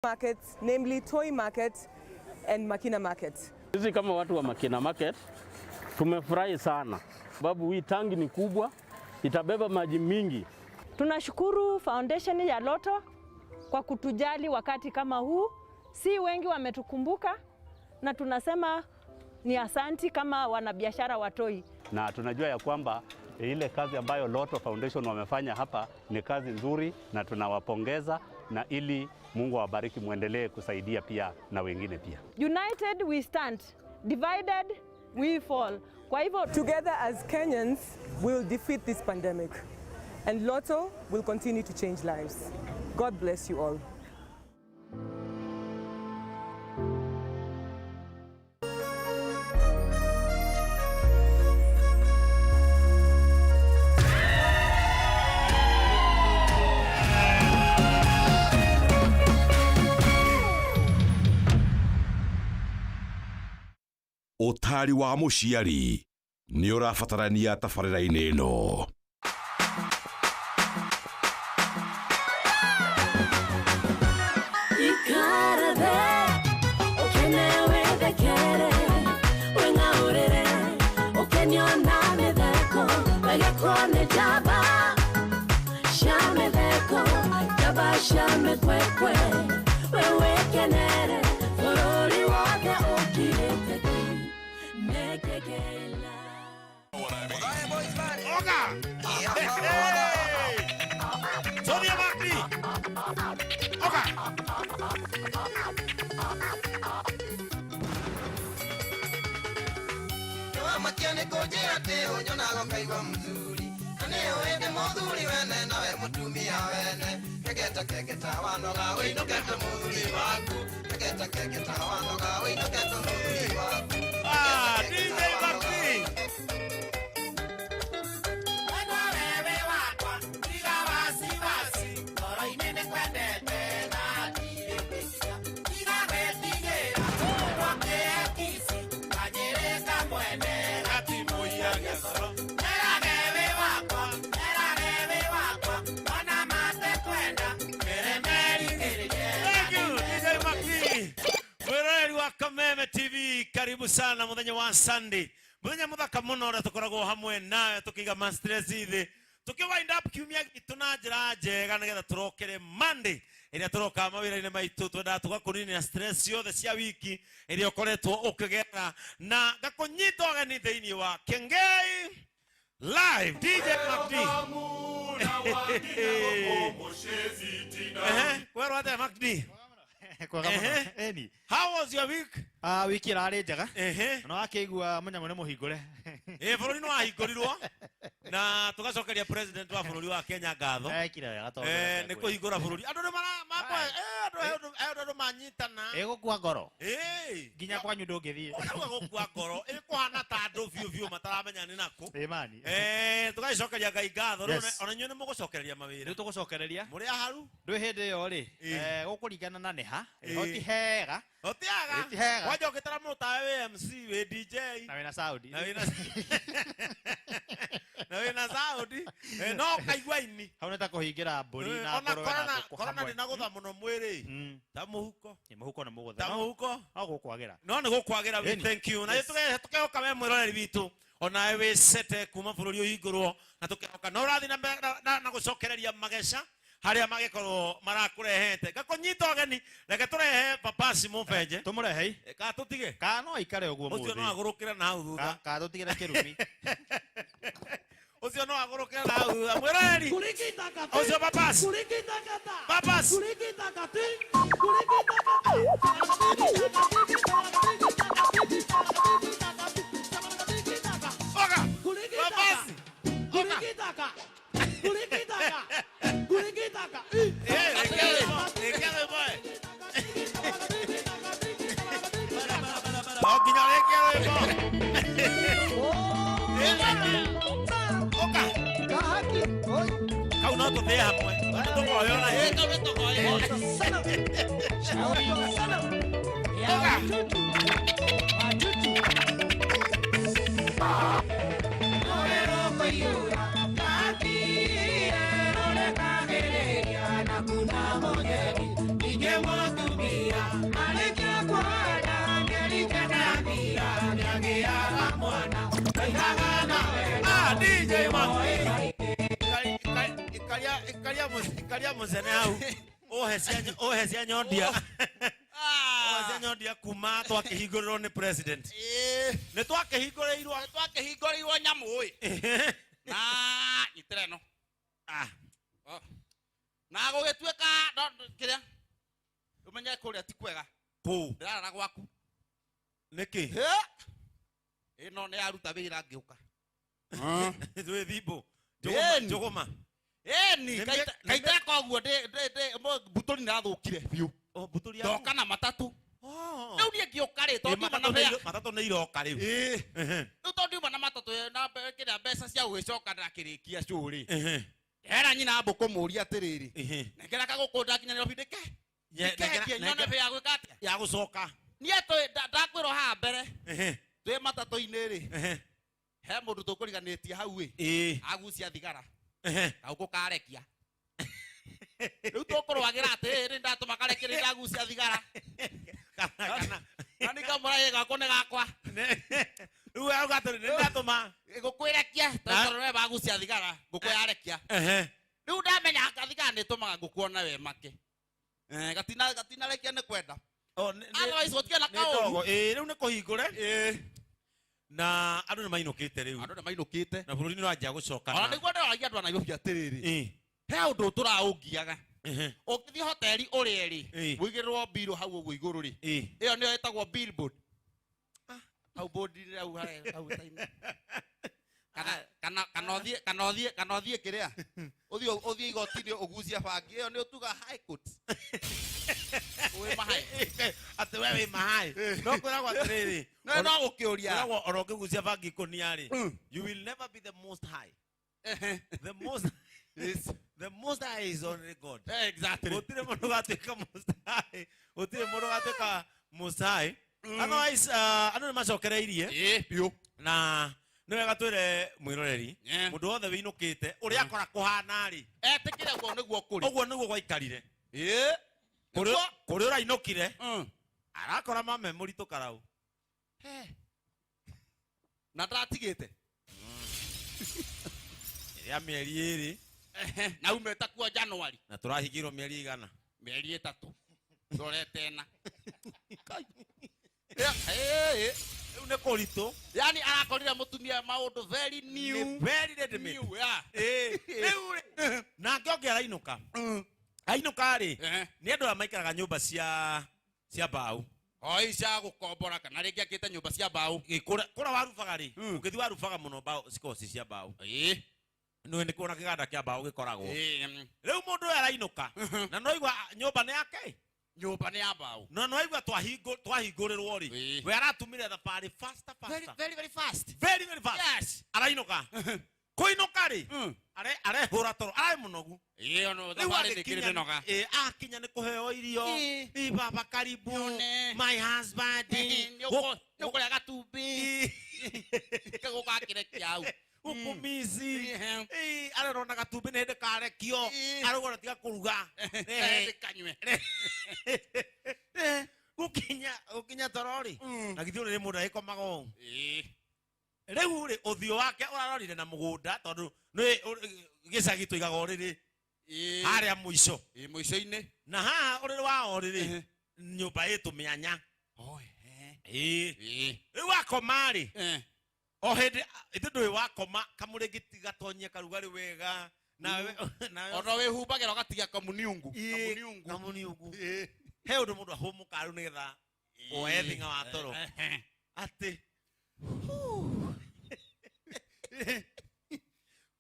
markets, namely Toy Market and Makina Market. Sisi kama watu wa Makina Market tumefurahi sana sababu hii tangi ni kubwa, itabeba maji mingi. Tunashukuru foundation ya Loto kwa kutujali wakati kama huu. Si wengi wametukumbuka na tunasema ni asanti kama wanabiashara wa Toi. Na tunajua ya kwamba ile kazi ambayo Loto Foundation wamefanya hapa ni kazi nzuri na tunawapongeza, na ili Mungu awabariki muendelee kusaidia pia na wengine pia. United we stand, divided we fall. Kwa hivyo together as Kenyans we'll defeat this pandemic and Loto will continue to change lives. God bless you all. Utari wa muciari ni urabatarania tabarĩra-inĩ ĩno. Matiane koje ate onyona gokaigwa mzuri ane oende modhuri wene nawe mutumia wene kegeta wanoga wino keta mudhuri waku kegeta wanoga wino keta mudhuri waku DJ Bakri ana wewe wakwa diga wasi ora inene kwendete na direpesha diga wetigera kwa kesi ajereka mwene Kameme TV, karibu sana muthenya wa Sunday. Muthenya muthaka muno ora tukoragwo hamwe nawe tukiga stress ithi. Tukiwind up kiumia gitu na njira njega nigetha turokere Monday. Iria turoka mawira-ini maitu twenda tugakunini stress yothe cia wiki iria ukoretwo ukigera na gakunyita ogeni thiini wa Kengei Live DJ Makdi. Where are they Makdi? How was your week? Wiki rari njega. No akigua munyamo ne muhingure. Bururi no ahingũrirwo na tugacokeria president wa bururi wa Kenya ngatho. Kira wega to. Ni kuhingũra bururi. Andu ni andu manyitana. Gukua ngoro. Nginya kwanyu ndungithie. Gukua ngoro. Kuhana ta andu biu mataramenya ni naku. Mani. Tugacokeria Ngai ngatho. Ona nyuĩ nĩ mũgũcokereria mawĩra. Nĩ tũgũcokereria. Mũrĩ haru? Ndwĩ hĩndĩ ĩyo rĩ. Gũkũringana na neha. Hoti hega. Otiaga. Waje ukitara mutawe MC we DJ. Na wena Saudi. Na wena Saudi. No kaigwa ini. Hauneta kuhingira mburi na ngoro na korona ni nagutha muno mwiri. Ta muhuko. Ni muhuko na mugutha. Ta muhuko. No gukwagira. No ni gukwagira we thank you. Na tukehoka we mwiroreri bitu. Ona we sete kuma bururi uhingurwo na tukehoka no rathi na gucokereria magesha. Haria magikorwo marakurehete gakunyita ogeni reke turehe papasi mumbenje tumurehe ka tutige ka no ikare uguo muthi ucio no agurukira na hau thutha ka tutigire kirumi ucio no agurukira na hau thutha mwiroreri ucio papasi papasi Kuna DJ Ikalia muzene au. Ohesia nyondia. Ohesia nyondia kuma twakihingũrĩrwo nĩ president. Nĩ twakĩhingũrĩirwo nyamũ ĩ. Na itreno. Na gũgĩtuĩka kĩrĩa ũmenye kũrĩa ti kwega. Kũu. Ndĩrara gwaku. Nĩkĩ? Ĩno nĩ aruta wĩra ngĩũka. Twĩ thimbo. Njũgũma. Eni kaita koguo mbutũri nĩrathũkire biũ. Mbutũri ndoka na matatu. Rĩu niĩ ngĩũka rĩ tondũ matatũ nĩ iroka rĩu. Rĩu tondũ na matatũ na kĩrĩa mbeca cia gũgĩcoka ndakĩrĩkia cũrĩ. Era nyina mbũkũ mũũria atĩrĩrĩ. Ngera kagũkũ ndakinya Nairobi ndĩke. Nyone bĩ ya gwĩka atĩa? Ya gũcoka. Niĩ ndakwĩrwo haha mbere. Twĩ matatũ-inĩ rĩ. He mũndũ tũkũriganĩtie hau ĩ. Agucia thigara. Kaũkũ karekia. Rĩu tũkũrũagĩra atĩrĩ ndatũma karekia ndagucia thigara. Na nĩkamũra gakwa nĩ gakwa. Rĩu ugatũrĩ ndatũma ngũkwĩrekia tondũ we bagucia thigara ngũkũ yarekia. Rĩu ndamenya thigara nĩtũmaga ngũkũ ona we make. Gatinarekia nĩ kwenda. Otherwise gũtiga na kaũru. Rĩu nĩ kũhingũre. Na andũ nĩ mainũkĩte rĩu. Andũ nĩ mainũkĩte. Na bũrũri nĩ wanjia gũcoka. Ona nĩguo ndĩroragia andũ a Nairobi atĩrĩrĩ. He ũndũ tũraũngiaga. Ũngĩthiĩ hoteli ũrĩe rĩ. Wĩigĩrĩrwo mbirũ hau ũguo igũrũ rĩ. Ĩyo nĩyo ĩtagwo billboard. Hau bondi hau taini. Kana ũthiĩ kĩrĩa. Ũthiĩ igoti-inĩ ũgucia bangi. Ĩyo nĩ ũtuga high court. Wĩ mahai. Atĩ we wĩ mahai. No kwĩragwo atĩrĩrĩ. No gũkĩũria. Kwĩragwo oro ũkĩgucia bangi ikũnia rĩ. You will never be the most high. The most high is only God. Exactly. Gũtirĩ mũndũ ũgatuĩka most high. Gũtirĩ mũndũ ũgatuĩka most high. Otherwise andũ nĩ macokereirie. Biũ. Na nĩ wega twĩre mwĩroreri. Mũndũ wothe wĩinũkĩte ũrĩa akora kũhana rĩ. Etĩkĩre ũguo nĩguo kũrĩ. Ũguo nĩguo gwaikarire. Kũrĩ ũrainũkire. Arakora mame mũritũ karaũ. Na ndatigĩte. Ya mĩeri ĩrĩ. Na umĩte kuo January. Na tũrahingĩrwo mĩeri igana. Mĩeri ĩtatũ. Ndorete na. Rĩu nĩ kũritũ. Yani arakorire mũtumia maũndũ very new. Very ready-made. Rĩu nake ũngĩ arainũka. Ainũka rĩ. Nĩ andũ arĩa maikaraga nyũmba cia mbaũ. Oi cia gũkombora kana rĩngĩ akĩte nyũmba cia mbaũ. Kũrĩa warubaga rĩ. Ũngĩthiĩ warubaga mũno mbaũ cikoragwo cia mbaũ. Nĩ kuona kĩganda kĩa mbaũ gĩkoragwo. Rĩu mũndũ ũyũ arainũka. Na no igua nyũmba nĩ yake. Nyũmba nĩ ya mbaũ. No no igua twahingũrĩrwo rĩ. We aratumire thabarĩ faster. Very fast. Very fast. Yes. Arainũka. Kũinũka rĩ. Arehũra toro. Arĩ mũnogu. No thabarĩ nĩ kĩrĩ mĩnoga. Akinya nĩ kũheo irio. Baba karibu. My husband. Nĩũkũrĩa gatumbĩ. Kagũka kĩrekia hau. Ukumisi. Ararona gatumbĩ nĩ hĩndĩ karekio. Arauga tiga kũruga. Kanyue. Gũkinya torori. Na githĩ ũrĩ mũndũ agĩkomaga ũũ. Rĩu rĩ ũthiũ wake ũrarorire na mũgũnda tondũ nĩ gĩcagi tũigaga ũrĩrĩ. Harĩa mũico. Mũico-inĩ. Na haha ũrĩrĩ wa ũrĩrĩ. Nyũmba ĩtũmĩanya. Rĩu akoma rĩ. O hĩndĩ ithe ndũĩ wakoma kamũrĩngĩti gatonyie karugarĩ wega. Ona wĩhumbagĩra ũgatiga kamuniungu. Kamuniungu. He ũndũ mũndũ ahũmũka rĩu nĩgetha woe thing'a wa toro. Atĩ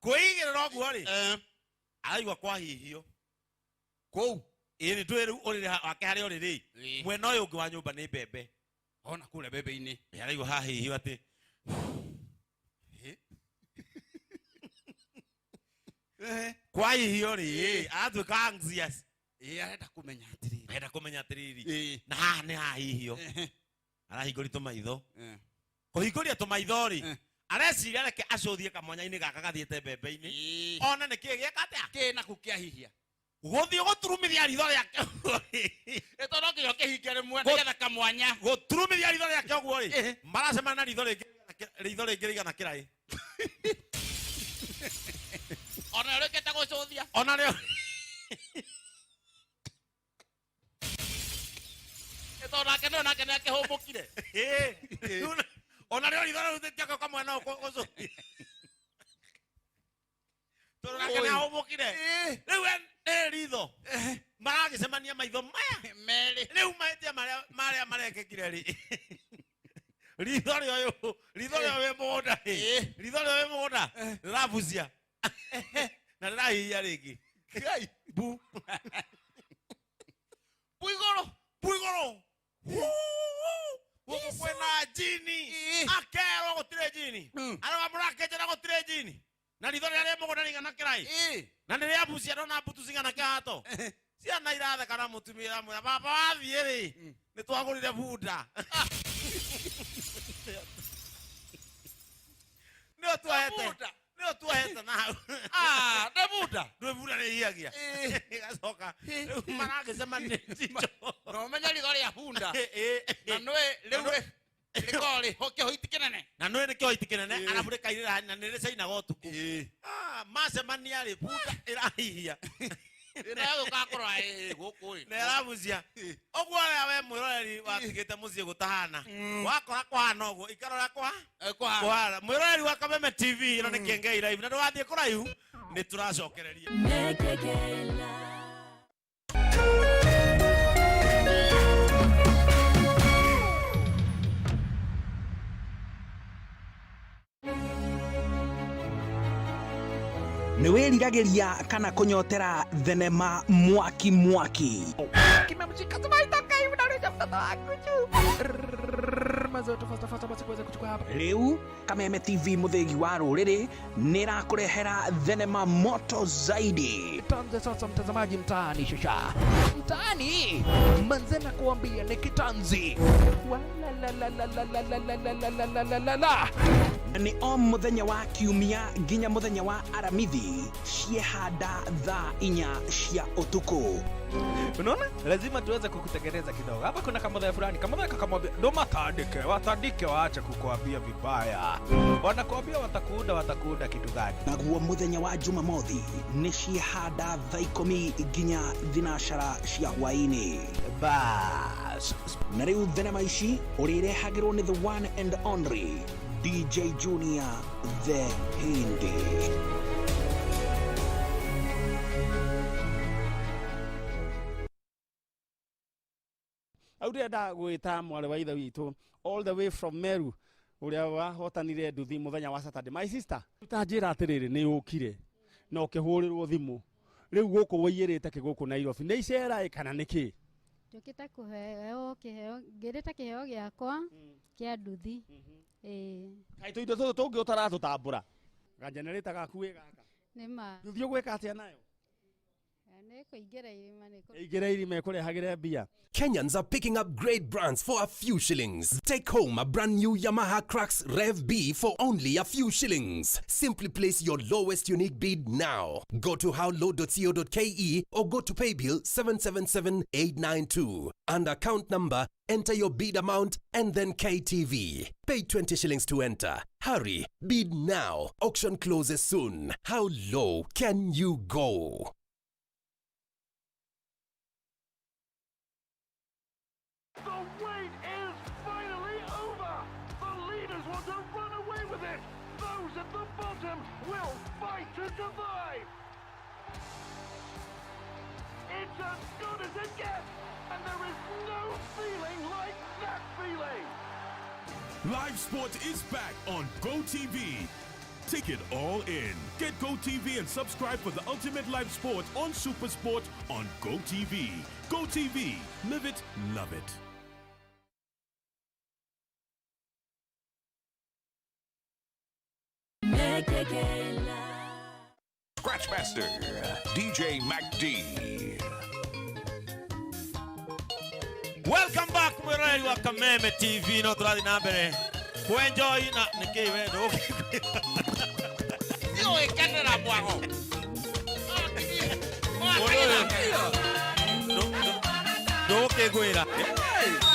kwĩigĩrĩra ũguo rĩ. Araigua kwahihio. Kũu. Nĩ ndũĩ rĩu ũrĩrĩ wake harĩa ũrĩrĩ. Mwena ũyũ ũngĩ wa nyũmba nĩ mbembe. Ona kũrĩa mbembe-inĩ. Araigua hahihio atĩ. Kwahihio rĩ. Aratuĩka anxious. Arenda kũmenya atĩrĩrĩ. Na haha nĩ hahihio. Arahingũria tũmaitho. Kũhingũria tũmaitho rĩ. Areciria reke acũthie kamwanya-inĩ gaka gathiĩte mbembe-inĩ. Ona nĩ kĩĩ gĩeka atĩa? Kĩ na kũkĩahihia. Gothio goturumithia ritho riake. Eto no kiyo kihikere mwene getha kamwanya. Goturumithia ritho riake oguo ri. Maracema na ritho ringi rigana kirai. Ona reke ta gocuthia. Ona reo. Eto na kene ke homokire. Ona reo ritho rutetia kwa mwana ogoco. Toro kene homokire. Riu ritho. Maragicemania maitho maya. Meri. Riu maite maria marekekire ri. Ritho rioyo we muda. Ritho rioyo we muda. Rabucia. Na rahiya ringi. Kai Bu. Buigoro. Wogo kwena jini. Akero gotire jini. Ara murakeje na gotire jini. Na ritho ria mugoda ringana kirai. Na nä rä abucia ndona mbutu cigana kä hato ciana iratheka na mutumia mwä baba wathiä rä nä twagå rire bunda nä o tuahete nau nä bunda ndå bunda nä ihiagia gacoka maragä cemanä no menya ritho ria bunda na nä rä u Likoli hokyo hiti kinene. Na nwe nikyo hiti kinene arabure kairira na nire saina gotuku. Macemania ri buda irahihia. Ina gukakora gukuri. Na arabucia. Ogwo we mwiroreri watigite mucie gutahana. Wakora kwahana ogwo ikarora kwahana. Mwiroreri wa Kameme TV ino ni Kengei live na ndwathie kuraihu ni turacokereria. Nĩ wĩrirageria kana kunyotera thenema mwaki Kimemshika tumaitoka hivi na rĩu mtoto wangu mazoto fasta basi kuweza kuchukua hapa. Rĩu Kameme TV muthegi wa rũrĩrĩ nĩ ĩrakũrehera thenema moto zaidi. Tanze sasa mtazamaji mtaani shusha. Mtaani manzena kuambia ni kitanzi. Ni o muthenya wa kiumia nginya muthenya wa aramithi ciehanda thaa 4 cia utuku. Unaona? Lazima tuweze kukutengeneza kidogo. Hapa kuna kamodha fulani, kamodha kakamwambia ndo watandike waache kukuambia vibaya. Wanakuambia watakuunda kitu gani? Naguo muthenya wa Jumamothi ni ciehanda thaa 10 nginya thinashara cia hwaini. Bas. Na rĩu thenema ici ũrĩrehagĩrwo nĩ the one and only DJ Junior the Hindi. Aurenda gwita mwale wa ithe witu all the way from Meru uria wahotanire nduthi muthenya wa Saturday. My sister utanjira atiriri ni ukire na ukihurirwo thimu riu guku waiyirite kiguku Nairobi ni icera kana niki tukita kuheo ngirita kiheo giakwa kia nduthi kai tu indo tu tungi utaratutambura ga generator gaku wi gaka nima nduthi ugwika atia nayo Kenyans are picking up great brands for a few shillings. Take home a brand new Yamaha Crux Rev B for only a few shillings. Simply place your lowest unique bid now. Go to howlow.co.ke or go to paybill 777892. And account number, enter your bid amount and then KTV. Pay 20 shillings to enter. Hurry, bid now. Auction closes soon. How low can you go? The wait is finally over! The leaders want to run away with it! Those at the bottom will fight to survive! It's as good as it gets! And there is no feeling like that feeling! Live sport is back on GoTV. Take it all in. Get GoTV and subscribe for the ultimate live sport on SuperSport on GoTV. GoTV. Live it, love it. Scratchmaster, DJ MacD. Welcome back, mwiroreri wa Kameme TV. No turathi na mbere kuenjoy na niki wendo yo ikenera mwago Ndoke gwira.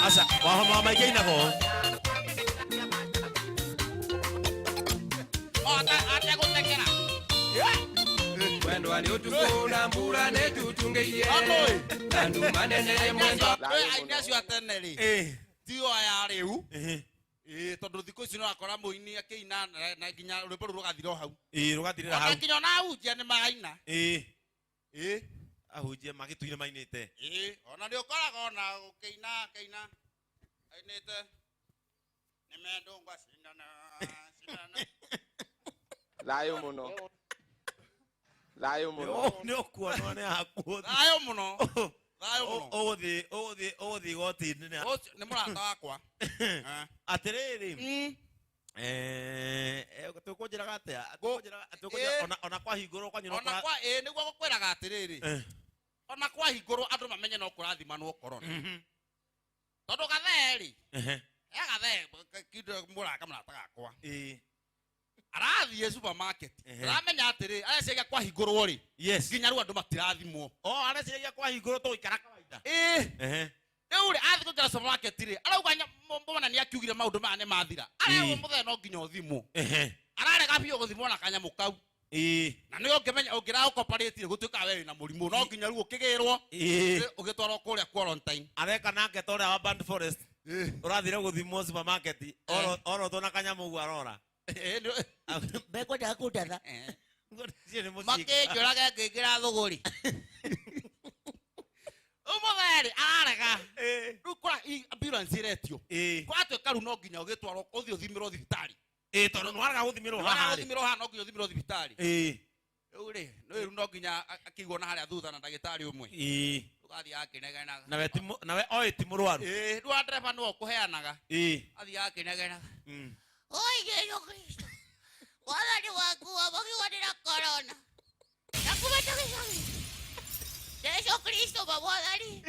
Asa, wahoma maige inako. Ate gutekera. Mwendo aliotugona mbura netutungeie. Nandu manene mwendo. Ainacio ateneri. Tio aya riu. Tondu thikũ ici no akora muini akĩina na nginya rwĩmbo rũu rũgathira hau. Rũgathirĩra hau. Ona nginya ona ahunjia nĩ maraina. Ahunjia magĩtuire mainĩte. Ona nĩ ũkoraga ona ũkĩina ainĩte nĩ mendũngwa cindana. Thayo muno. Thayo muno. Nĩ ũkuona nĩ hakuo. Thayo muno. Thayo muno. Ũgũthiĩ goti-inĩ nĩ mũrata wakwa. Atĩrĩrĩ. Tũkũnjĩraga atĩa? Ona kwahingũrwo kwanyu ona kwa nĩguo gũkwĩraga atĩrĩrĩ. Ona kwahingũrwo andũ mamenye no kũrathimanwo korona. Tondũ gatheri. Gatheri kindo mũraka mũrata gakwa. Arathiĩ supermarket. Aramenya atĩrĩ areciria kwahingũrwo rĩ. Nginya rĩu andũ matirathimwo. Areciria kwahingũrwo tũgũikara kawaida. Rĩu rĩ athiĩ kũingĩra supermarket rĩ arauga mbona nĩ akiugire maũndũ maya nĩ mathira. Arauga mũthenya no nginya ũthimwo. Ararega biũ gũthimwo na kanyamũ kau. Na nĩ ũngĩmenya ũngĩra ũkoparĩti gũtuĩka we wĩna mũrimũ no nginya rĩu ũkĩgĩrwo ũgĩtwarwo kũrĩa quarantine. Areka nake ta ũrĩa wa Band Forest ũrathire gũthimwo supermarket orotwo na kanyamũ ũguo arora. Mbegũndaga kũndatha. Makĩnjũraga ngĩingĩra thũgũri. Ũmũtheri ararega. Rĩu kũra ambulance ĩretio. Kwatuĩka rĩu no nginya ũgĩtwarwo ũthiĩ ũthimĩrwo thibitarĩ. Tondũ nĩwaraga gũthimĩrwo haha. Gũthimĩrwo haha no nginya ũthimĩrwo thibitarĩ. Rĩu rĩ no nginya akĩigwo na harĩa thutha na ndagĩtarĩ ũmwe. Ũgathiĩ akĩnegenaga. Nawe oĩ ti mũrwaru. Rĩu ndereba nĩwe ũkũheanaga. Athiĩ akĩnegenaga. Oi Yesu Kristo. Wathani waku wamũkiuganĩra korona. Nakũmeta gĩcagi. Yesu Kristo mwathani.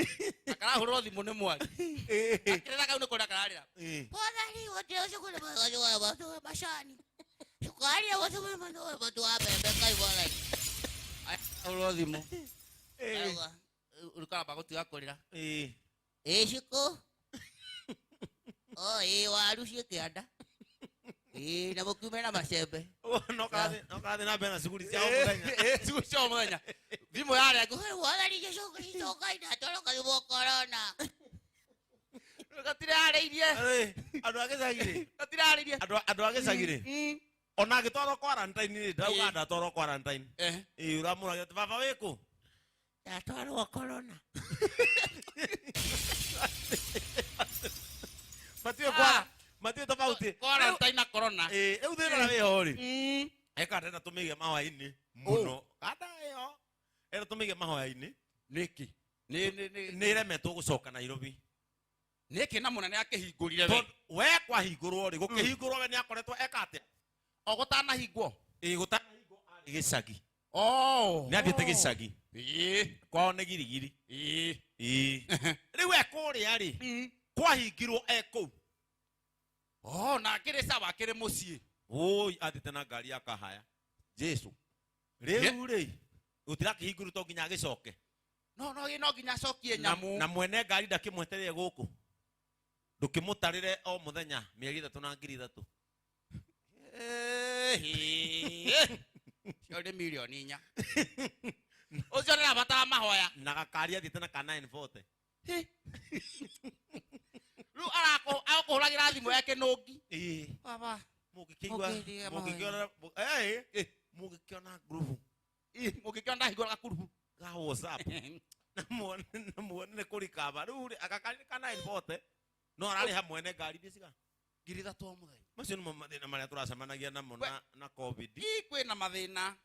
Akarahũrwo thimũ nĩ mwari. Akĩrĩra kau nĩ kũrĩa kararĩra. Mwathani wote ũcio kũrĩ magathĩ wa watu macani. Sukari ya watu wa watu wa bebe kai mwathani. Akarahũrwo thimũ. Urikamba gũtiga kũrĩra. Ciko. Waru ciĩkĩanda. Na mũkiume na macembe. No karathiĩ na mbere na cuguri cia o mũthenya. Cuguri cia o mũthenya. Thimũ yarĩa wathani Yesu Kristo Ngai ndatoroka thimũ korona. Gatirarĩirie. Andũ a gĩcagi-rĩ. Gatirarĩirie. Andũ a gĩcagi-rĩ. Ona agĩtwarwo quarantine-rĩ ndauga ndatwarwo quarantine. Ũramũragia atĩ baba wĩkũ? Ndatwarwo korona. Matiĩ tofauti. Quarantine na corona. Rĩu thĩna na wĩho rĩ. Eka ndĩna tũmĩige mahoya-inĩ mũno. Kanda ĩyo. Ĩno tũmĩige mahoya-inĩ. Nĩkĩ? Nĩ iremetwo gũcoka Nairobi. Nĩkĩ na mũnene akĩhingũrire we. We kwahingũrwo rĩ gũkĩhingũrwo we nĩ akoretwo eka atĩa? O gũtanahingwo. Gũtanahingwo arĩ gĩcagi. Nĩ athiĩte gĩcagi. Kwao nĩ girigiri. Rĩu ekũrĩa rĩ kwahingirwo ekũu. Na akĩrĩ sawa akĩrĩ mũciĩ. Athiĩte na ngari akahaya. Jesu. Rĩu rĩ gũtirakĩhingũrwo to nginya agĩcoke. No nginya acokie nyamũ. Na mwene ngari ndakĩmwetereire gũkũ. Ndũkĩmũtarĩre o mũthenya mĩeri 3 na ngiri 3. Cio nĩ milioni 4. Ũcio nĩ abatara mahoya. Na gakari athiĩte na ka 940. Rĩu akũhũragĩra thimũ yake nũngi. Baba mũngĩkĩona ngurubu. Mũngĩkĩona hingũra gakurubu ga WhatsApp. Na muone nĩ kũrikaba. Rĩu agakari ka 940 no ararĩha mwene ngari ndĩciga. Ngiri 3 o mũthenya. Macio nĩmo mathĩna marĩa tũracemanagia namo na COVID. Kwĩna mathĩna.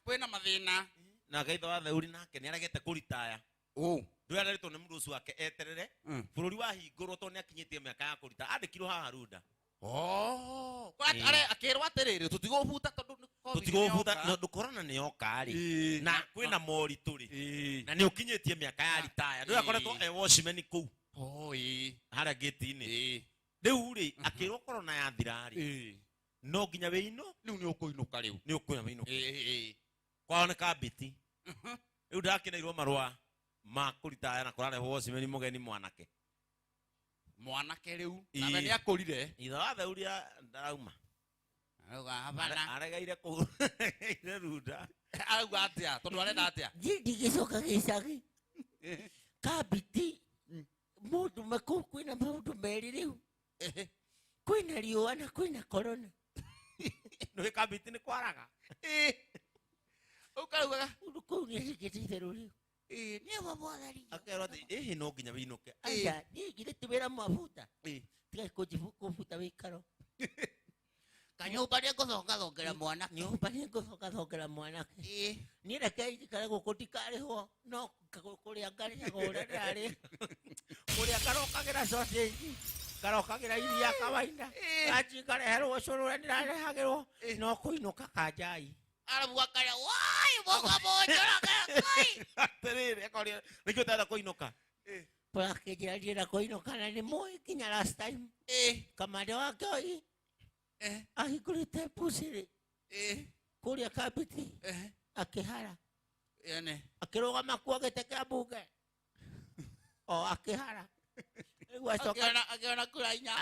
Na gaitho wa theuri nake nĩ aregete kũritaya. Ndũrarĩtwo nĩ mũndũ ũcio wake eterere. Bũrũri wa hingũrwo to nĩ akinyĩtie mĩaka ya kũrita. Andĩkirwo haha Runda. Akĩrwo atĩrĩrĩ tũtigũbuta tondũ korona nĩ yoka rĩ. Na kwĩna moritũ rĩ. Na nĩ ũkinyĩtie mĩaka ya ritaya. Ndũrĩa akoretwo watchman kũu. Harĩa gate-inĩ. Rĩu rĩ akĩrwo korona yathira rĩ. No nginya wĩino. Rĩu nĩ ũkũinũka rĩu. Nĩ ũkũinũka. Kwao nĩ Kambĩti. riu ndakineirwo marua ma kurita na kurare hosi meni mugeni mwanake riu na we ni akurire itha wa theuria ndarauma auga hapana aregaire ku ire ruda auga atia tondu arenda atia ndigicoka gicagi kabiti mundu kwina maundu meri riu kwina riua na kwina corona no kabiti ni kwaraga ukauga undu kuu ni rikiti theru riu ni wabwathari akero ati no nginya winuke aya ni gire tibera mafuta tiga kujifuta wikaro kanyumba ni guthongera mwanake nyumba ni guthongera mwanake ni reke ikare gukutikariho no kuria ngari gore ndari kuria karokagira sausage karokagira iria kawaida achi kareherwo curu ndirarehagirwo no kuinuka kanjai arabu akare wai boga bojora kai atirire akoria nikyo tata kuinuka Porque njira kuinuka na ni moi kinya last time kamande wake oi ahingurite pusiri kuria kabiti akihara ene akirugama kwa gite kia bunge akihara akiona kurainya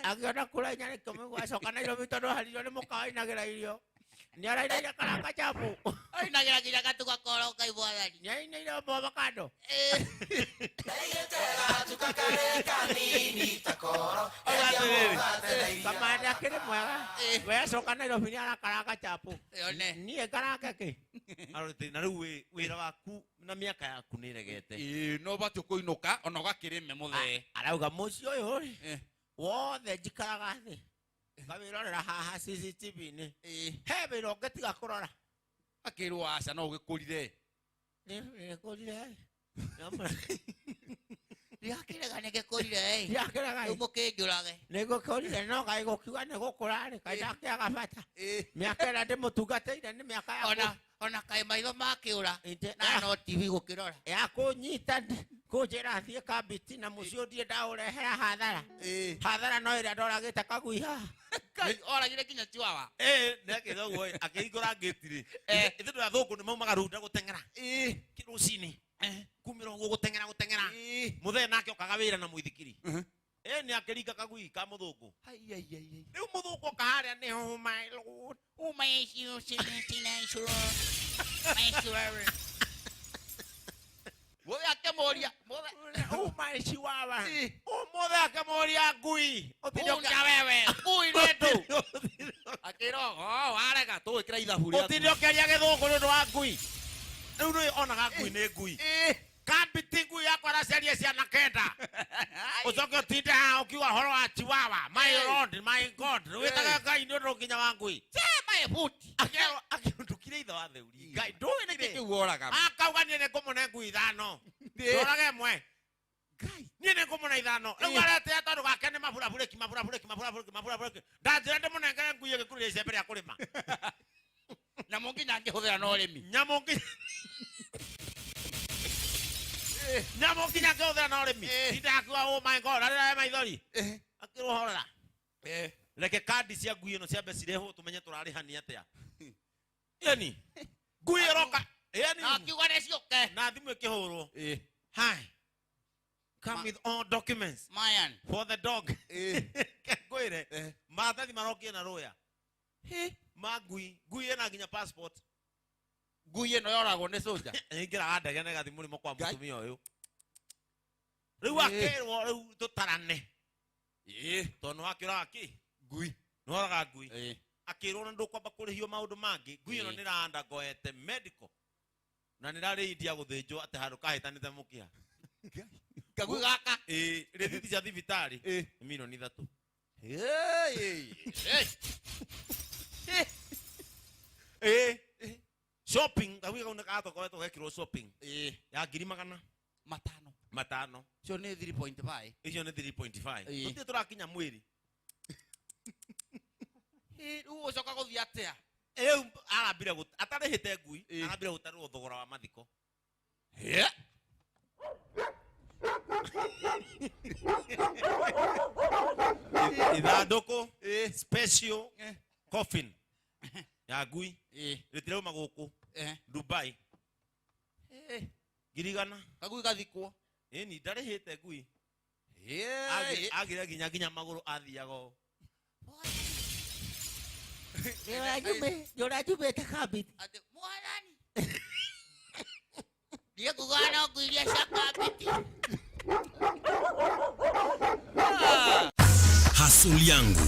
akiona kurainya ni kumwe acoka Nairobi tondu harirwo ni mukawainagira irio ni arainaira karanga chapu ainagira kinya gatuka koroka ibwathani ni ainaira boba kando kamande akiri mwega we acoka Nairobi ni arakaranga chapu ni karanga ki arote na riu wira waku na miaka yaku ni regete no batu kuinuka ona gakirime muthe arauga muci uyu ri wothe njikaraga thi ngawirorera haha CCTV-ini he wira ungetiga kurora akirwo aca no ugikurire ni kurire ndiakirega nigikurire ndiakirega umukinjurage nigukurire no gai gukiuga ni gukurari kai ndakiaga bata miaka ĩrĩa ndĩmũtungatĩire nĩ miaka ya ona kai maitho makiura na no TV gukirora ya kunyita kunjira thiĩ kabiti na mũciĩ ũthiĩ ndaũrehera hathara no ĩrĩa ndoragĩte kagui haha oragire kinya chiwawa ndekire guo akihingura ngĩtiri ithuĩ athũngũ nĩ maumaga runda gũteng'era kĩrũcinĩ kumĩra ũguo gũteng'era mũthee nake okaga wĩra na mũithikiri ni akiringa kagui ka mũthũngũ rĩu mũthũngũ oka harĩa nĩ oh my lord oh my Mothe akemoria oh my chihuahua mothe akemoria ngui utindioka wewe ngui netu akiro warega tuwikira ithabu rĩa utindiokeria gĩthũngũ nĩ ũndũ wa ngui rĩu nĩ onaga ngui nĩ ngui kabiti ngui yakwa araciaria ciana kenda ucoke utinde haha ukiuga horo wa chihuahua my lord my god wĩtaga ngai nĩ ũndũ nginya wa ngui my foot akĩndũkire ithe wa theuri ngai ndũĩ nĩ kĩĩ woraga akauga niĩ nĩ ngũmũne ngui ithano ndorage ĩmwe ngai niĩ nĩ ngũmũne ithano rĩu aretea tondũ gake nĩ maburabũrĩki ndanjĩra ndĩmũnengere ngui ĩgĩkurĩria icembe rĩa kũrĩma nyamũ nginya angĩhũthĩra na ũrĩmi nyamũ nginya angĩhũthĩra na ũrĩmi ndakiuga oh my god arĩrahe maithori akĩrũhorera reke kandi cia ngui ĩno ciambe cirehwo tũmenye tũrarĩhania atĩa yani ngui ĩroka akiuga nĩciũke na thimũ ĩkĩhũrwo hi come with all documents mayan for the dog ngwĩre maratathi marokie na rũya ma ngui ĩna nginya passport ngui ĩno yoragwo nĩ soja ĩingĩraga ndege na ĩgathiĩ mũrĩmo kwa mũtumia ũyũ rĩu akĩrwo rĩu tũtarane tondũ wakĩũraga kĩ ngui nĩworaga ngui akĩrwo na ndũkwamba kũrĩhio maũndũ mangĩ ngui ĩno nĩ undergoete medical na nĩ rarĩithia gũthĩnjwo atĩ handũ kahĩtanĩte mũkiha kagui gaka rĩthiti cia thibitarĩ nĩ milioni 3 shopping kagui kau nĩ gatokoretwo gekĩrwo shopping ya 500 matano cio nĩ 3.5 icio nĩ 3.5 tũtirĩ tũrakinya mwĩrĩ rĩu ũcoka gũthiĩ atĩa rĩu arambire atarĩhĩte ngui arambire gũtarĩrwo thogora wa mathiko ithandũkũ special coffin ya ngui rĩtirauma gũkũ Dubai girigana kagui gathikwo ni ndarihite ngui agira ginya maguru athiago Jumbe kabit. Mwanani. Dia kugana kuilia sakabiti. Hustle yangu.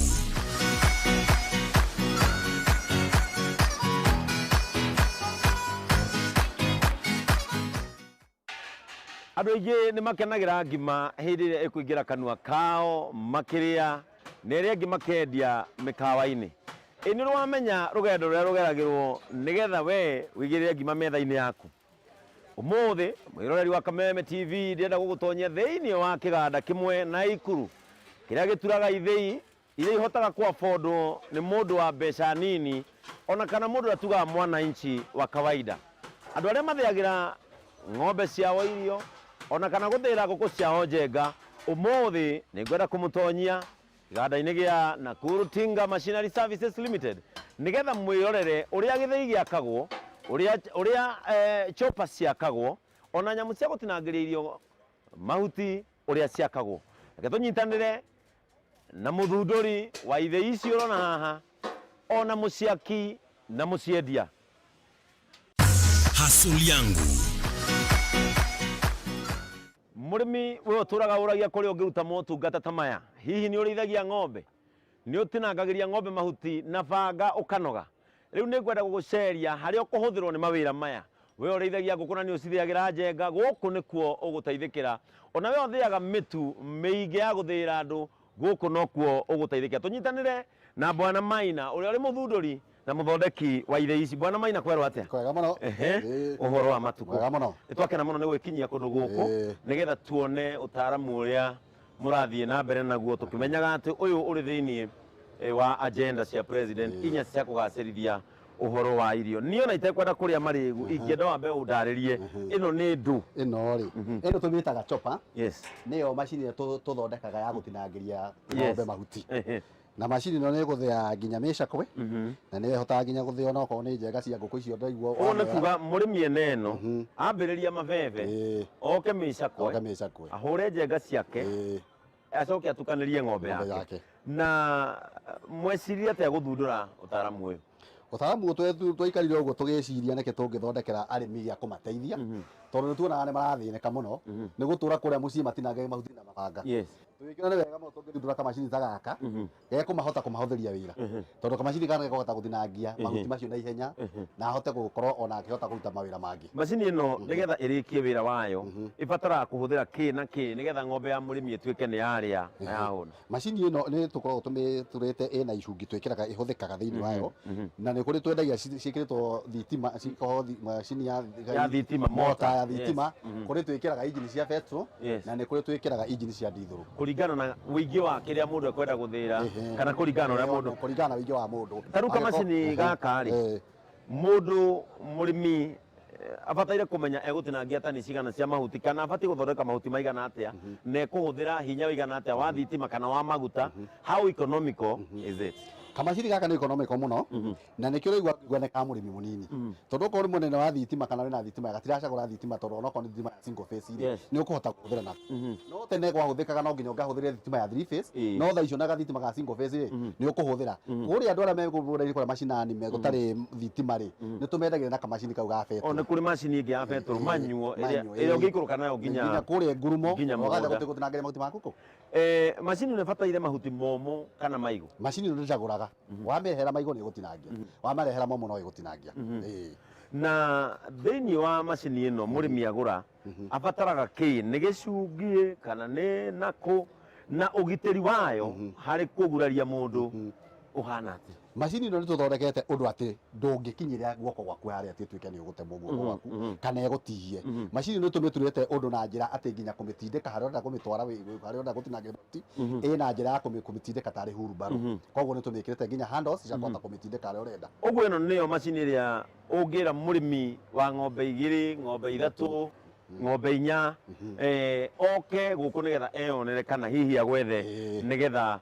Andũ aingĩ nĩ makenagira ngima hĩndĩ ĩrĩa ĩkũingĩra kanua kao makĩrĩa na ĩrĩa ĩngĩ makendia mĩkawa-inĩ. Nĩ ũramenya rũgendo rũrĩa rũgeragĩrwo nĩgetha we wĩigĩrĩre ngima metha-inĩ yaku. Ũmũthĩ mwĩroreri wa Kameme TV ndĩrenda gũgũtonyia thĩinĩ wa kĩganda kĩmwe na Ikuru kĩrĩa gĩturaga ithĩi iria ihotaga kuabondwo nĩ mũndũ wa mbeca nini ona kana mũndũ atugaga mwananchi wa kawaida. Andũ arĩa mathĩagĩra ng'ombe ciao irio ona kana gũthĩĩra ngũkũ ciao njenga, ũmũthĩ nĩ ngwenda kũmũtonyia kĩganda-inĩ gĩa Nakuru Tinga Machinery Services Limited nĩgetha mwĩrorere ũrĩa gĩthĩi gĩakagwo, ũrĩa chopper ciakagwo ona nyamũ cia gũtinangĩria irio mahuti ũrĩa ciakagwo. Reke tũnyitanĩre na mũthundũri wa ithĩi ici ũrona haha ona mũciaki na mũciendia. Hustle yangu. Mũrĩmi ũyũ ũtũraga ũragia kũrĩa ũngĩruta motungata ta maya. Hihi nĩ ũrĩithagia ng'ombe, nĩ ũtinangagĩria ng'ombe mahuti na banga ũkanoga. Rĩu nĩ ngwenda gũgũceria harĩa ũkũhũthĩrwo nĩ mawĩra maya. We ũrĩithagia ngũkũ na nĩ ũcithĩagĩra njenga, gũkũ nĩkuo ũgũteithĩkĩra. Ona we ũthĩaga mĩtu mĩingĩ ya gũthĩĩra andũ, gũkũ nokuo ũgũteithĩkĩra. Tũnyitanĩre na Bwana Maina ũrĩa ũrĩ mũthundũri na muthondeki wa ithĩi ici. Bwana Maina kwerwo atia? Kwega muno. Ũhoro wa matukũ. Kwega muno. Nĩtwakena mũno nĩ gwĩkinyia kũndũ gũkũ nĩgetha tuone ũtaaramu ũrĩa mũrathiĩ na mbere naguo, tũkĩmenyaga atĩ ũyũ ũrĩ thĩinĩ wa agenda cia president inya cia kũgacĩrithia ũhoro wa irio. Niĩ ona itekwenda kũrĩa marĩgu ingĩenda wambe ũndarĩrie ĩno nĩ ndũ. Ĩno rĩ, ĩno tũmĩtaga chopper. Yes. Nĩyo macini tũthondekaga ya gũtinangĩria ng'ombe mahuti. Na macini ĩno nĩ ĩgũthĩa nginya mĩcakwe na nĩ ĩhotaga nginya gũthĩa ona okorwo nĩ njenga cia ngũkũ icio ndaigua. Ũguo nĩ kuga mũrĩmi ĩno ambĩrĩria mabebe oke mĩcakwe ahũre njenga ciake acoke atukanĩrie ng'ombe yake. Na mweciria atĩa gũthundũra ũtaaramu ũyũ? Ũtaaramu twaikarire ũguo tũgĩciria nĩkĩ tũngĩthondekera arĩmi gĩa kũmateithia tondũ nĩ tuonaga nĩ marathĩnĩka mũno nĩ gũtũra kũrĩa mũciĩ matinangagia mahuti na mabanga. Tũgĩkĩra nĩ wega mũno tũngĩthundũra kamacini ta gaka gekũmahota kũmahũthĩria wĩra tondũ kamacini gaka gekũhota gũtinangia mahuti macio na ihenya na ahote gũkorwo ona akĩhota kũruta mawĩra mangĩ. Macini ĩno nĩgetha ĩrĩkie wĩra wayo ĩbataraga kũhũthĩra kĩ na kĩ nĩgetha ng'ombe ya mũrĩmi ĩtuĩke nĩ yarĩa na yahũna. Macini ĩno nĩ tũkoragwo tũmĩtũrĩte ĩna icungi twĩkĩraga ĩhũthĩkaga thĩinĩ wayo na nĩ kũrĩ twendagia ciĩkĩrĩtwo thitima macini ya thitima mota ya thitima kũrĩ twĩkĩraga injini cia petrol na nĩ kũrĩ twĩkĩraga injini cia diesel kũringana na ũingĩ wa kĩrĩa mũndũ ekwenda gũthĩĩra kana kũringana na ũrĩa mũndũ kũringana na ũingĩ wa mũndũ. Tarĩu kamacini gaka rĩ mũndũ mũrĩmi abataire kũmenya egũtinangia tani cigana cia mahuti kana abatiĩ gũthondeka mahuti maigana atĩa na ekũhũthĩra hinya ũigana atĩa wa thitima kana wa maguta. How economical is it? Kamacini gaka nĩ economical mũno na nĩkĩo rĩu gwoneka mũrĩmi mũnini tondũ okorwo nĩ mũnene wa thitima kana wĩna thitima gatiracagũra thitima tondũ onokorwo nĩ thitima ya single phase rĩ nĩ ũkũhota kũhũthĩra na no tene gwahũthĩkaga no nginya ũngĩahũthĩre thitima ya 3 phase no thaa icio na gathitima ga single phase rĩ nĩ ũkũhũthĩra. Kũrĩa andũ arĩa megũgũra kũrĩa macinani gũtarĩ thitima rĩ nĩ tũmendagĩria na kamacini kau ga petrol. Ona kũrĩ macini ĩngĩ ya petrol manyuo ĩrĩa ũngĩikũrũka nayo nginya kũrĩa ngurumo ũgathiĩ gũtinangĩria mahuti maku kũ. Macini nĩ ĩbataire mahuti momũ kana maigũ? Macini ĩno ndĩcagũraga wamĩrehera maigũ nĩ ĩgũtinangia wamarehera momũ no ĩgũtinangia. Na thĩinĩ wa macini ĩno mũrĩmi agũra abataraga kĩ? Nĩ gĩcungi kana nĩ nakũ na ũgitĩri wayo harĩ kũguraria mũndũ ũhana atĩa? Macini ĩno nĩ tũthondekete ũndũ atĩ ndũngĩkinyĩra guoko gwaku harĩa atĩ ĩtuĩke nĩ ũgũtemwo guoko gwaku kana ĩgũtihie. Macini ĩno tũmĩtũrĩte ũndũ na njĩra atĩ nginya kũmĩtindĩka harĩa ũrenda kũmĩtwara harĩa ũrenda gũtinangia mahuti ĩna njĩra ya kũmĩtindĩka tarĩ hurumbarũ. Koguo nĩ tũmĩkĩrĩte nginya handles cia kũhota kũmĩtindĩka harĩa ũrenda. Ũguo ĩno nĩyo macini ĩrĩa ũngĩra mũrĩmi wa ng'ombe 2 ng'ombe 3 ng'ombe 4 oke gũkũ nĩgetha eyonere kana hihi agwethe nĩgetha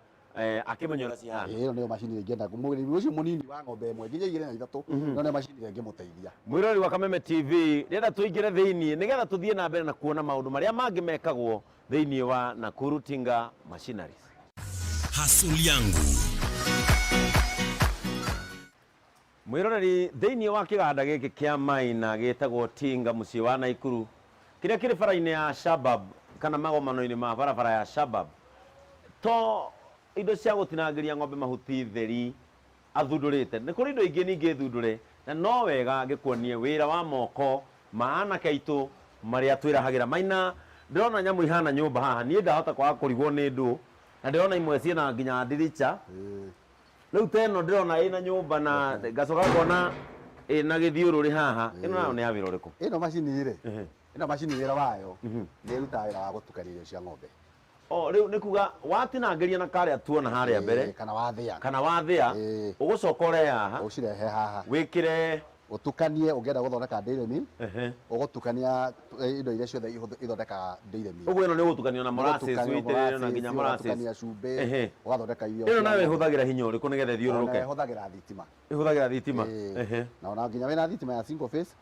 akimenyora ciana ĩyo nĩyo macini ingĩenda mũrĩmi ũcio mũnini wa ng'ombe ĩmwe nginya 2 na 3 ĩyo nĩyo macini ĩngĩmũteithia. Mwirori wa Kameme TV rĩenda tũingĩre thĩinĩ nĩgetha tũthiĩ na mbere na kuona maũndũ marĩa mangĩ mekagwo thĩinĩ wa Nakuru Tinga Machineries. Hustle yangu. Mwiroreri thĩinĩ wa kĩganda gĩkĩ kĩa maina gĩtagwo Tinga mũciĩ wa Naikuru kĩrĩa kĩrĩ bara-inĩ ya Shabab kana magomano-inĩ ma barabara ya Shabab, to indo cia gũtinangĩria ng'ombe mahuti theri athundũrĩte. Nĩ kũrĩ indo ingĩ ningĩ thundũre na no wega ngĩkuonie wĩra wa moko ma anake aitũ marĩa twĩrahagĩra. Maina ndĩrona nyamũ ihana nyũmba haha, niĩ ndahota kwaga kũrigwo nĩ ndũ na ndĩrona imwe ciĩna nginya ndirica. Rĩu teno ndĩrona ĩna nyũmba na ngacoka ngona ĩna gĩthiũrũrĩ haha. Ĩno nayo nĩ ya wĩra ũrĩkũ? Ĩno macini rĩ, ĩno macini wĩra wayo nĩ ĩrutaga wĩra wa gũtukania irio cia ng'ombe. Rĩu nĩ kuga watinangĩria na karĩa tuona harĩa mbere kana wathĩa ũgũcoka ũrehe haha ũcirehe haha wĩkĩre utukanie ũngĩenda gũthondeka dairy meal ũgũtukania indo iria ciothe ithondeka dairy meal. Ũguo ĩno nĩ ũgũtukanio na molasses wĩitĩrĩrio na nginya molasses ũgũtukania cumbĩ ũgathondeka irio. Ĩno nayo ĩhũthagĩra hinya ũrĩkũ nĩgetha ĩthiũrũrũke? Ĩhũthagĩra thitima. Ĩhũthagĩra thitima. Na ona nginya wĩna thitima ya single phase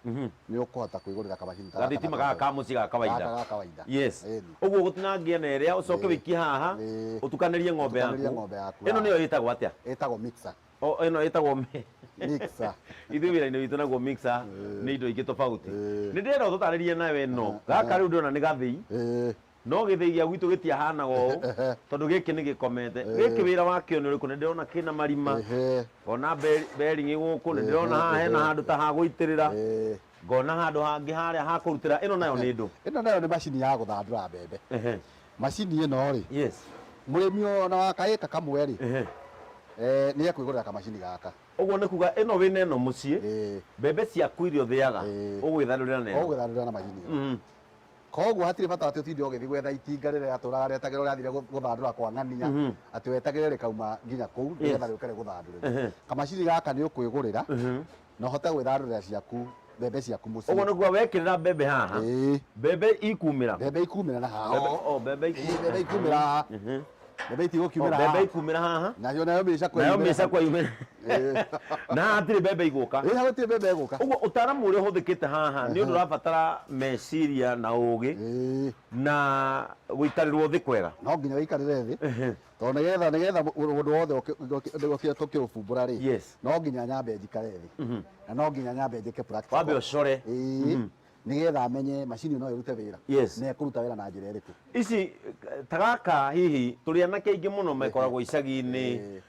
nĩ ũkũhota kwĩgũrĩra kamacini ta thitima gaka ka mũciĩ ga kawaida. Yes. Ũguo ũgũtinangia na ĩrĩa ũcoke wĩikie haha ũtukanĩrie ng'ombe yaku. Ĩno nĩyo ĩtagwo atĩa? Ĩtagwo mixer. Ĩno ĩtagwo mixer. Ithuĩ wĩra-inĩ witũ naguo mixer nĩ indo ingĩ tofauti. Nĩ ndĩrenda ũtũtarĩrie nawe ĩno gaka rĩu ndĩrona nĩ gathĩi no gĩthĩi gĩa gwitũ gĩtiahana ũũ tondũ gĩkĩ nĩ gĩkomete. Gĩkĩ wĩra wakĩo nĩ ũrĩkũ? Nĩ ndĩrona kĩna marima, ngona bearing gũkũ, nĩ ndĩrona haha hena handũ ta ha gũitĩrĩra, ngona handũ hangĩ harĩa ha kũrutĩra. Ĩno nayo nĩ ndũ? Ĩno nayo nĩ macini ya gũthandũra mbembe. Macini ĩno rĩ, mũrĩmi ona wa kaĩka kamwe rĩ nĩ ekwĩgũrĩra kamacini gaka. Ũguo nĩ kuga ĩno wĩna ĩno mũciĩ mbembe ciaku iria ũthĩaga ũgwĩthandũrĩra na macini. Koguo hatirĩ bata atĩ ũtinde ũgĩthiĩ gwetha itinga rĩrĩa atũraga rĩetagĩrĩra ũrathire gũthandũra kwa ng'ania atĩ wetagĩrĩra rĩkauma nginya kũu nĩgetha rĩũke rĩgũthandũrĩre. Kamacini gaka nĩ ũkwĩgũrĩra na ũhote gwĩthandũrĩra ciaku mbembe ciaku mũciĩ. Ũguo nĩguo wekĩrĩra mbembe haha mbembe ikumĩra na haha mbembe ikumĩra haha mbembe itigũkiumĩra haha mbembe ikumĩra haha nayo mĩcakwe yumĩra na hatirĩ mbembe igũka. Hatirĩ mbembe igũka. Ũguo ũtaaramu ũrĩa ũhũthĩkĩte haha nĩ ũndũ ũrabatara meciria na ũũgĩ na gũikarĩrwo thĩ kwega. No nginya wĩikarĩre thĩ tondũ nĩgetha ũndũ wothe tũkĩũbumbũra rĩ no nginya nyambe njikare thĩ na no nginya nyambe njĩke practice. Wambe ũcore nĩgetha amenye macini no ĩrute wĩra na ĩkũruta wĩra na njĩra ĩrĩkũ. Ici ta gaka hihi tũrĩ anake aingĩ mũno makoragwo icagi-inĩ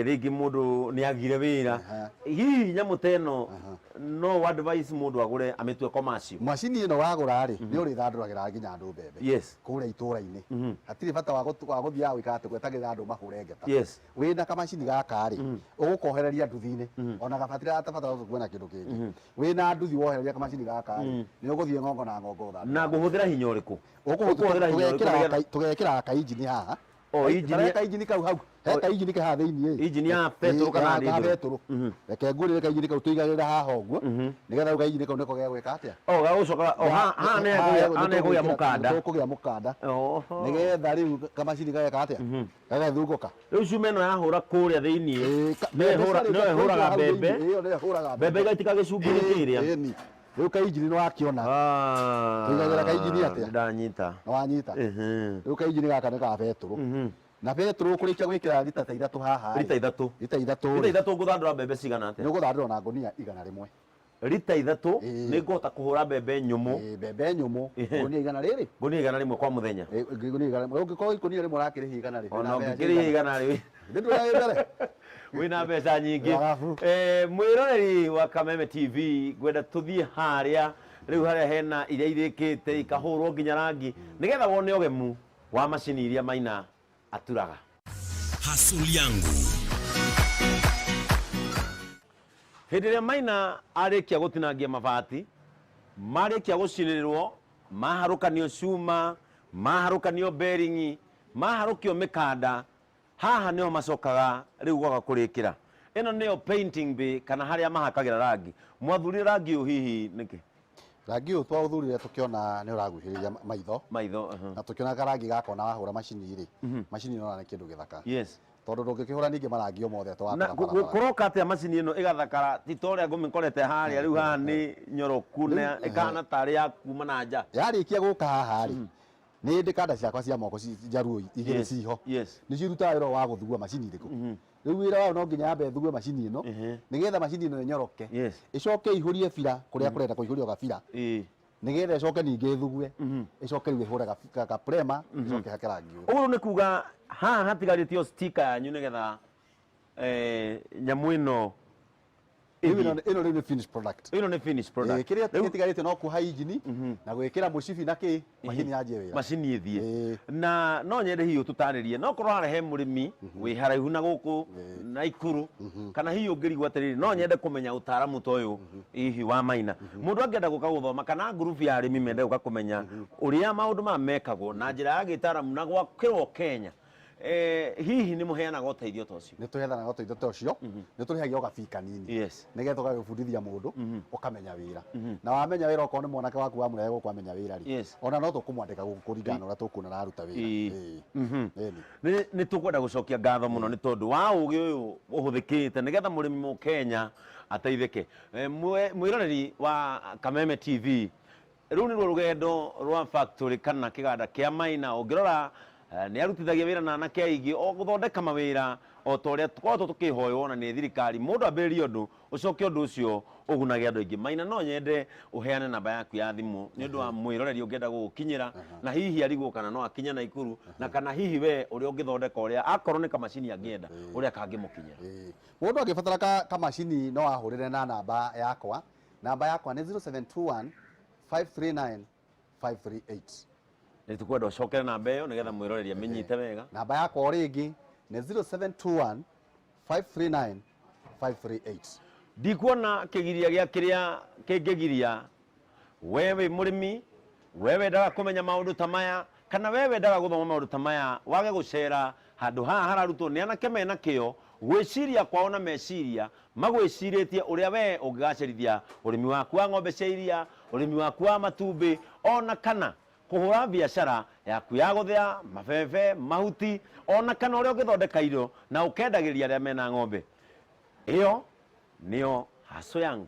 rĩngĩ mũndũ nĩ agire wĩra, hihi nyamũ ta ĩno no advice mũndũ agũre amĩtue commercial? Macini ĩno wagũra rĩ nĩ ũrĩthandũragĩra nginya andũ mbembe kũrĩa itũũra-inĩ. Hatirĩ bata wa gũthiaga gwĩka atĩ gwetagĩrĩra andũ mahũre ngeta. Wĩna kamacini gaka rĩ ũgũkohereria nduthi-inĩ ona gatabatara kuona kĩndũ kĩngĩ. Wĩna nduthi wohereria kamacini gaka rĩ nĩ ũgũthiĩ ng'ongo na ng'ongo thandũra. Na ngũhũthĩra hinya ũrĩkũ? Tũgekĩra kainjini haha. Injini kau hau heka injini haha thĩinĩ injini ya petrol kana ndithũrũ. Reke ngũrĩre kainjini kau tũigagĩrĩra haha ũguo nĩgetha rĩu kainjini kau nĩko gegwĩka atĩa gagũcoka haha nĩ egũgĩa mũkanda tũkũgĩa mũkanda nĩgetha rĩu kamacini gageka atĩa gagethungũka. Rĩu cuma ĩno yahũra kũrĩa thĩinĩ nĩyo ĩhũraga mbembe igaitika gĩcungi-inĩ kĩrĩa. Rĩu kainjini nĩ wakĩona tũigagĩra kainjini atĩa? Ndanyita. Nĩ wanyita. Rĩu kainjini gaka nĩ ga betũrũ na betũrũ ũkũrĩkia gwĩkĩra lita ta 3 haha. Lita 3 ngũthandũra mbembe cigana atĩa? Nĩ ũgũthandũra na ngũnia 100. Lita 3 nĩ ngũhota kũhũra mbembe nyũmũ. Mbembe nyũmũ ngũnia 100 rĩrĩ? Ngũnia 100 kwa mũthenya. Ũngĩkorwo ikũnia rĩmwe ũrakĩrĩhia 100 rĩ? Ona ũngĩkĩrĩhia 100 rĩ ndũraĩ mbere wĩna mbeca nyingĩ. Mwĩroreri wa Kameme TV ngwenda tũthiĩ harĩa rĩu harĩa hena iria irĩkĩte ikahũrwo nginya rangi nĩgetha wone ũgemu wa macini iria Maina aturaga. Hustle yangu. Hĩndĩ ĩrĩa Maina arĩkia gũtinangia mabati, marĩkia gũcinĩrĩrwo, maharũkanio cuma, maharũkanio bearing, maharũkio mĩkanda, haha nĩho macokaga rĩu gwaga kũrĩkĩra. Ĩno nĩyo painting bay kana harĩa mahakagĩra rangi. Mwathurire rangi ũyũ hihi nĩkĩ? rangi ũyũ twaũthurire tũkĩona nĩ ũraguhĩrĩria maitho na tũkĩona karangi gako na wahũra macini rĩ macini ĩno nĩ kĩndũ gĩthaka tondũ ndũngĩkĩhũra ningĩ marangi o mothe twatwara kũroka atĩa macini ĩno ĩgathakara ti ta ũrĩa ngũmĩkorete harĩa rĩu haha nĩ nyoroku na ĩkahana tarĩ ya kuma na nja yarĩkia gũka haha rĩ nĩ ndĩ kanda ciakwa cia moko njaruo igĩrĩ ciho nĩcio irutaga wĩra wa gũthua macini ĩrĩkũ rĩu wĩra wayo no nginya yambe thue macini ĩno nĩgetha macini ĩno ĩnyoroke ĩcoke ihũrie bira kũrĩa kũrenda kũihũrio gabira nĩgetha ĩcoke ningĩ thugue ĩcoke rĩu ĩhũre gaprema ĩcoke hake rangi ũguo nĩ kuga haha hatigarĩtio sticker yanyu nĩgetha nyamũ ĩno ĩno nĩ finished product ĩno nĩ finished product kĩrĩa gĩtigarĩte no kuha injini na gwĩkĩra mũcibi na kĩ macini yanjie wĩra macini ĩthiĩ na no nyende hihi ũtũtarĩrie no korwo harehe mũrĩmi wĩ haraihu na gũkũ na ikuru kana hihi ũngĩrigwo atĩrĩrĩ no nyende kũmenya ũtaaramu ta ũyũ hihi wa Maina mũndũ angĩenda gũka gũthoma kana ngurubu ya arĩmi mende gũka kũmenya ũrĩa maũndũ maya mekagwo na njĩra ya gĩtaaramu na gwakĩrwo Kenya hihi nĩ mũheanaga ũteithio ta ũcio nĩ tũheanaga ũteithio ta ũcio nĩ tũrĩhagia gabii kanini nĩgetha ũgagĩbundithia mũndũ ũkamenya wĩra na wamenya wĩra okorwo nĩ mwanake waku wamũrehe gũkũ amenya wĩra rĩ ona no tũkũmwandĩka gũkũ kũringana na ũrĩa tũkuona araruta wĩra nĩ tũkwenda gũcokia ngatho mũno nĩ tondũ wa ũgĩ ũyũ ũhũthĩkĩte nĩgetha mũrĩmi Mũkenya ateithĩke mwĩroreri wa Kameme TV rĩu nĩruo rũgendo rwa factory kana kĩganda kĩa Maina ũngĩrora nĩ arutithagia wĩra na anake aingĩ o gũthondeka mawĩra o ta ũrĩa tũkoragwo tũkĩhoywo na nĩ thirikari mũndũ ambĩrĩrie ũndũ ũcoke ũndũ ũcio ũgunagia andũ aingĩ Maina no nyende ũheane namba yaku ya thimũ nĩ ũndũ wa mwĩroreri ũngĩenda gũgũkinyĩra na hihi arigwo kana no akinye na ikuru na kana hihi we ũrĩa ũngĩthondeka ũrĩa akorwo nĩ kamacini angĩenda ũrĩa kangĩmũkinyĩra mũndũ angĩbatara kamacini no ahũrĩre na namba yakwa nĩ 0721 539 538 nĩ tũkwenda ũcokere namba ĩyo nĩgetha mwĩroreri amenyite wega namba yakwa rĩngĩ nĩ 0721 539 538 ndikuona kĩgiria gĩa kĩrĩa kĩngĩgiria we wĩ mũrĩmi we wendaga kũmenya maũndũ ta maya kana we wendaga gũthoma maũndũ ta maya wage gũcera handũ haha hararutwo nĩ anake mena kĩo gwĩciria kwao na meciria magwĩcirĩtie ũrĩa we ũngĩgacĩrithia ũrĩmi waku wa ng'ombe cia iria ũrĩmi waku wa matumbĩ ona kana kũhũra biacara yaku ya gũthĩa mabebe mahuti ona kana ũrĩa ũngĩthondeka irio na ũkendagĩria arĩa mena ng'ombe ĩyo nĩyo haso yangu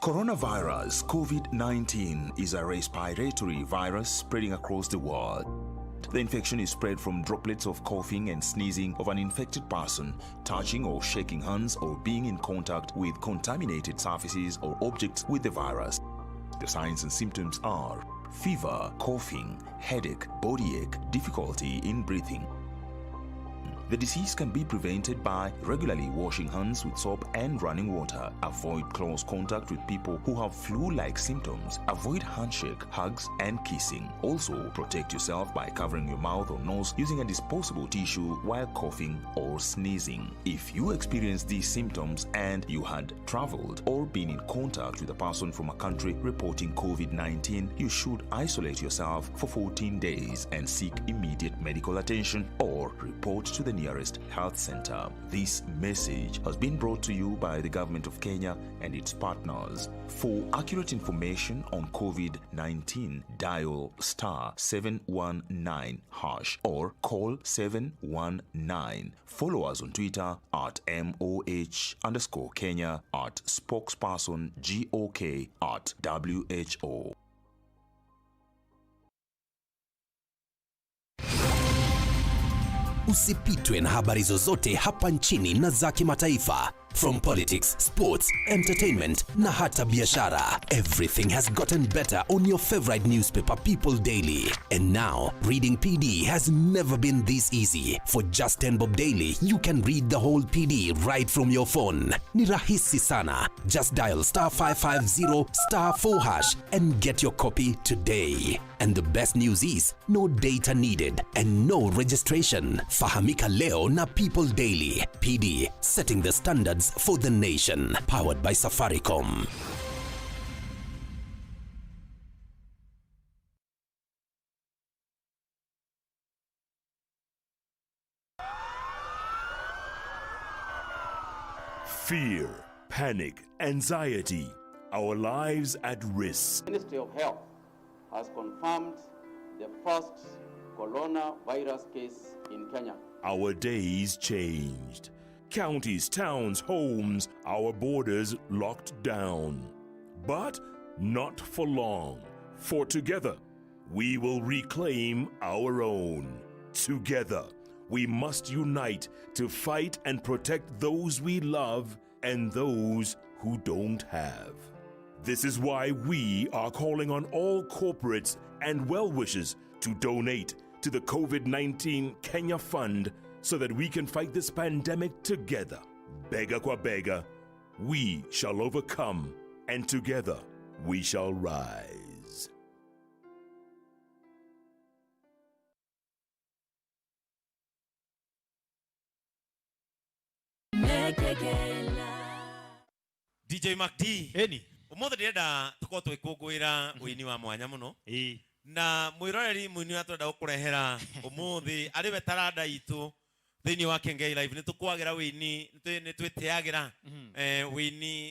Coronavirus COVID-19 is a respiratory virus spreading across the world. The infection is spread from droplets of coughing and sneezing of an infected person, touching or shaking hands or being in contact with contaminated surfaces or objects with the virus. The signs and symptoms are fever, coughing, headache, body ache, difficulty in breathing. The disease can be prevented by regularly washing hands with soap and running water. Avoid close contact with people who have flu-like symptoms. Avoid handshake, hugs, and kissing. Also, protect yourself by covering your mouth or nose using a disposable tissue while coughing or sneezing. If you experience these symptoms and you had traveled or been in contact with a person from a country reporting COVID-19, you should isolate yourself for 14 days and seek immediate medical attention or report to the nearest health center. This message has been brought to you by the government of Kenya and its partners. For accurate information on COVID-19, dial *719# or call 719. Follow us on Twitter at MOH_Kenya, at spokesperson GOK, at WHO. Usipitwe na habari zozote hapa nchini na za kimataifa. From politics, sports, entertainment, na hata biashara, everything has gotten better on your favorite newspaper, People Daily. And now, reading PD has never been this easy. For just 10 bob daily, you can read the whole PD right from your phone. Ni rahisi sana. Just dial *550*4# and get your copy today. And the best news is, no data needed and no registration. Fahamika leo na People Daily. PD, setting the standards for the nation. Powered by Safaricom. Fear, panic, anxiety, our lives at risk. The Ministry of Health has confirmed the first coronavirus case in Kenya. Our days changed. Counties, towns, homes, our borders locked down. But not for long. For together, we will reclaim our own. Together, we must unite to fight and protect those we love and those who don't have. This is why we are calling on all corporates and well-wishers to donate to the COVID-19 Kenya Fund so that we can fight this pandemic together. Bega kwa bega, we shall overcome, and together we shall rise. DJ MacD. Eni. Umuthi ndirenda tukorwo twikungwira wini wa mwanya muno. Na mwiroreri mwini wa turenda gukurehera umuthi ari we taranda itu thini wa Kengei Live ni tukwagira wini ni twitiagira wini